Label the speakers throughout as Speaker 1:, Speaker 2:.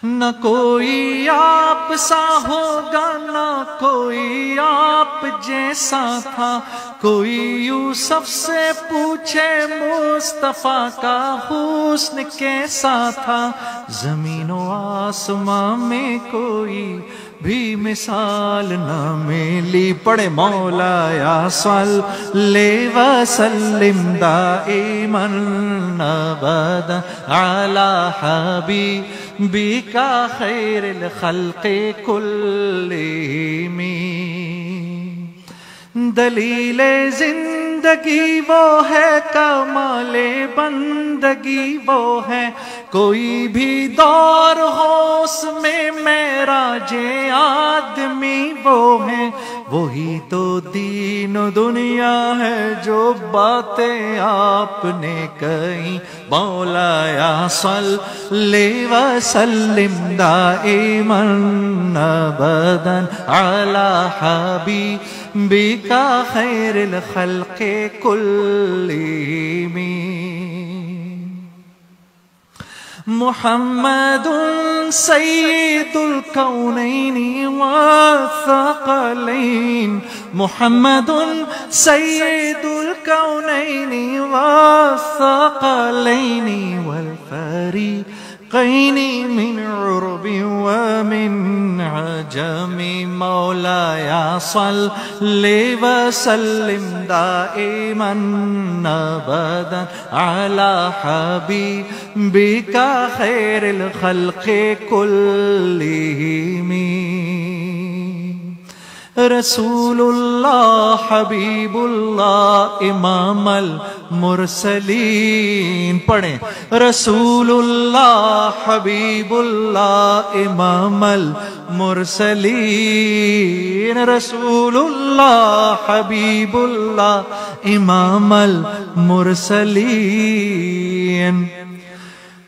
Speaker 1: نہ کوئی آپ سا ہوگا نہ کوئی آپ جیسا تھا، کوئی یوسف سے پوچھے مصطفیٰ کا حسن کیسا تھا، زمین و آسمان میں کوئی بھی مثال نہ ملی۔ پڑھے مولایا صلی وسلم دائما ابدا علی حبیبک خیر الخلق کلہم۔ دلیل زندگی وہ ہے، کمال بندگی وہ ہے، کوئی بھی دور ہو اس میں معراج آدمی وہ ہے، وہی تو دین و دنیا ہے جو باتیں آپ نے کہیں۔ مولایا صلی وسلم دائما ابدا علی حبیبک خیر الخلق کلہم۔ محمد سید الکونین والثقلین، محمد سید الکونین والثقلین والفریقین من عرب ومن عجم۔ مولایا صلی وسلم دائما ابدا علی حبیبک خیر الخلق کلہم۔ رسول اللہ حبیب اللہ امام المرسلین، پڑھیں رسول اللہ حبیب اللہ امام المرسلین، رسول اللہ حبیب اللہ امام المرسلین۔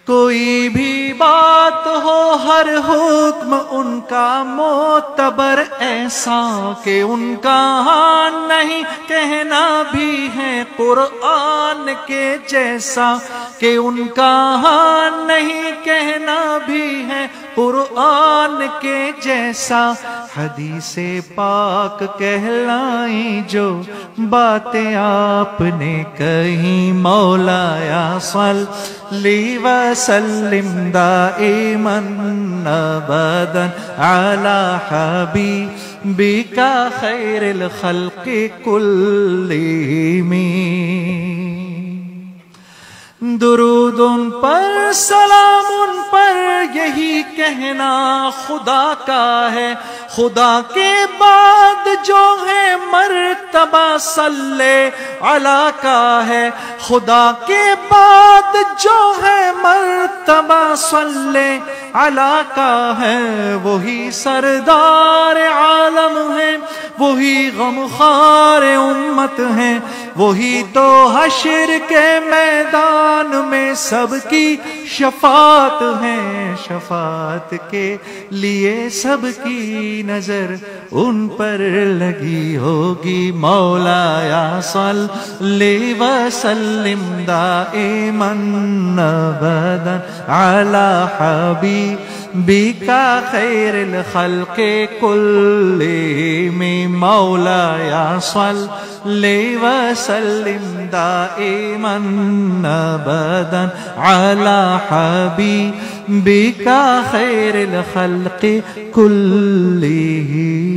Speaker 1: کوئی بھی بات ہو ہر حکم ان کا معتبر ایسا کہ ان کا ہاں نہیں کہنا بھی ہے قرآن کے جیسا، کہ ان کا ہاں نہیں کہنا بھی ہے قرآن کے جیسا، حدیث پاک کہلائیں جو باتیں آپ نے کہیں۔ مولایا صلی وسلم دائما ابدا علی حبیبک خیر الخلق کلہم۔ درود ان پر سلام ان پر یہی کہنا خدا کا ہے، خدا کے بعد جو ہے مرتبہ صلی علی کا ہے، خدا کے بعد جو ہے مرتبہ صلی علی کا ہے، وہی سردار عالم ہے، وہی غمخوار امت ہے، وہی تو حشر کے میدان میں سب کی شفاعت ہے، شفاعت کے لیے سب کی نظر ان پر لگی ہوگی۔ مولایا صلی وسلم دائما ابدا علی حبیبک خیر الخلق کلہم۔ مولایا صلی وسلم دائما ابدا علی حبیبک خیر الخلق کلہم۔